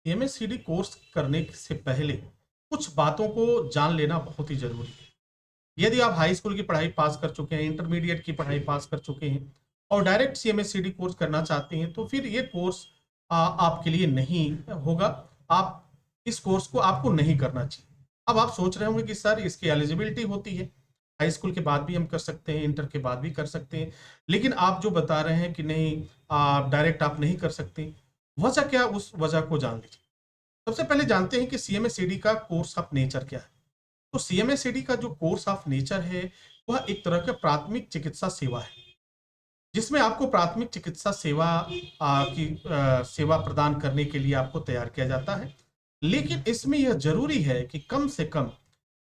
MSCD course करने से पहले कुछ बातों को जान लेना बहुत ही ज़रूरी है। यदि आप हाई स्कूल की पढ़ाई पास कर चुके हैं, इंटरमीडिएट की पढ़ाई पास कर चुके हैं और डायरेक्ट सीएमएससीडी कोर्स करना चाहते हैं, तो फिर ये कोर्स आपके लिए नहीं होगा। आप इस कोर्स को आपको नहीं करना चाहिए। अब आप सोच रहे होंगे कि सर इसकी एलिजिबिलिटी होती है, हाई स्कूल के बाद भी हम कर सकते हैं, इंटर के बाद भी कर सकते हैं, लेकिन आप जो बता रहे हैं कि नहीं, डायरेक्ट आप नहीं कर सकते, वजह क्या? उस वजह को जान लीजिए। सबसे पहले जानते हैं कि सीएमएसईडी का कोर्स ऑफ नेचर क्या है। तो सीएमएसईडी का जो कोर्स ऑफ नेचर है, वह एक तरह का प्राथमिक चिकित्सा सेवा है, जिसमें आपको प्राथमिक चिकित्सा सेवा सेवा प्रदान करने के लिए आपको तैयार किया जाता है। लेकिन इसमें यह जरूरी है कि कम से कम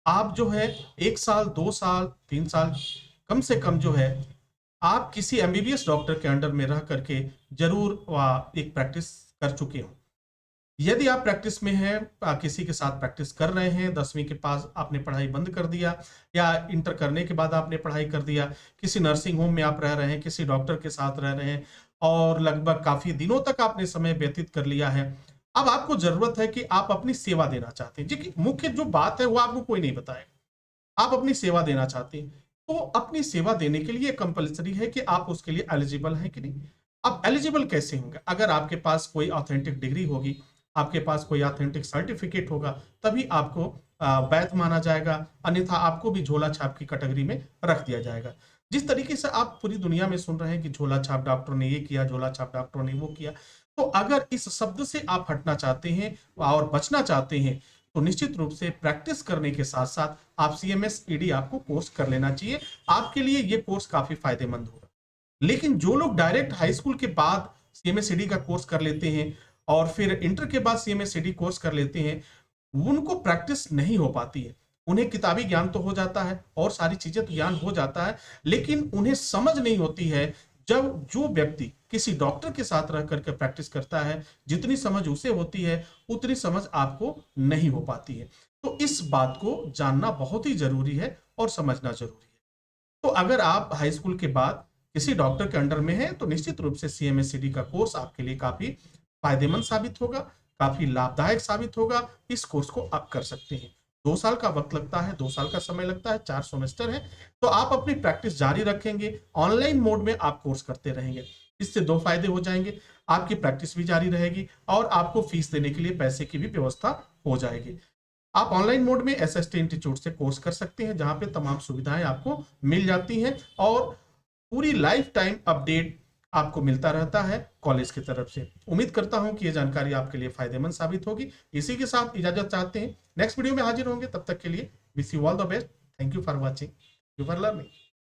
आप जो है 1 साल, 2 साल, 3 साल, कम से कम जो है आप किसी एमबीबीएस डॉक्टर के अंडर में रह करके जरूर एक प्रैक्टिस कर चुके हो। यदि आप प्रैक्टिस में हैं, किसी के साथ प्रैक्टिस कर रहे हैं, 10वीं के पास आपने पढ़ाई बंद कर दिया या इंटर करने के बाद आपने पढ़ाई कर दिया, किसी नर्सिंग होम में आप रह रहे हैं, किसी डॉक्टर के साथ रह रहे हैं और लगभग काफ़ी दिनों तक आपने समय व्यतीत कर लिया है। अब आपको ज़रूरत है कि आप अपनी सेवा देना चाहते हैं। जी, कि मुख्य जो बात है वो आपको कोई नहीं बताएगा। आप अपनी सेवा देना चाहते हैं, तो अपनी सेवा देने के लिए कंपल्सरी है कि आप उसके लिए एलिजिबल हैं कि नहीं। आप एलिजिबल कैसे होंगे? अगर आपके पास कोई ऑथेंटिक डिग्री होगी, आपके पास कोई ऑथेंटिक सर्टिफिकेट होगा, तभी आपको वैध माना जाएगा, अन्यथा आपको भी झोला छाप की कैटेगरी में रख दिया जाएगा। जिस तरीके से आप पूरी दुनिया में सुन रहे हैं कि झोला छाप डॉक्टर ने ये किया, झोला छाप डॉक्टर ने वो किया, तो अगर इस शब्द से आप हटना चाहते हैं और बचना चाहते हैं, तो निश्चित रूप से प्रैक्टिस करने के साथ साथ आप सीएमएस आपको कोर्स कर लेना चाहिए। आपके लिए ये कोर्स काफी फायदेमंद होगा। लेकिन जो लोग डायरेक्ट हाई स्कूल के बाद सीएमएस का कोर्स कर लेते हैं और फिर इंटर के बाद सीएमएस कोर्स कर लेते हैं, उनको प्रैक्टिस नहीं हो पाती है। उन्हें किताबी ज्ञान तो हो जाता है और सारी चीजें तो ज्ञान हो जाता है, लेकिन उन्हें समझ नहीं होती है। जब जो व्यक्ति किसी डॉक्टर के साथ रह करके प्रैक्टिस करता है, जितनी समझ उसे होती है, उतनी समझ आपको नहीं हो पाती है। तो इस बात को जानना बहुत ही जरूरी है और समझना जरूरी है। तो अगर आप हाई स्कूल के बाद किसी डॉक्टर के अंडर में हैं, तो निश्चित रूप से सीएमएससीडी का कोर्स आपके लिए काफी फायदेमंद साबित होगा, काफी लाभदायक साबित होगा। इस कोर्स को आप कर सकते हैं। 2 साल का वक्त लगता है, 2 साल का समय लगता है, 4 सेमेस्टर है। तो आप अपनी प्रैक्टिस जारी रखेंगे, ऑनलाइन मोड में आप कोर्स करते रहेंगे। इससे 2 फायदे हो जाएंगे, आपकी प्रैक्टिस भी जारी रहेगी और आपको फीस देने के लिए पैसे की भी व्यवस्था हो जाएगी। आप ऑनलाइन मोड में एसएसटी इंस्टीट्यूट से कोर्स कर सकते हैं, जहां पे तमाम सुविधाएं आपको मिल जाती हैं और पूरी लाइफ टाइम अपडेट आपको मिलता रहता है कॉलेज की तरफ से। उम्मीद करता हूं कि यह जानकारी आपके लिए फायदेमंद साबित होगी। इसी के साथ इजाजत चाहते हैं, नेक्स्ट वीडियो में हाजिर होंगे। तब तक के लिए wish you all the best. Thank you for watching, you for learning.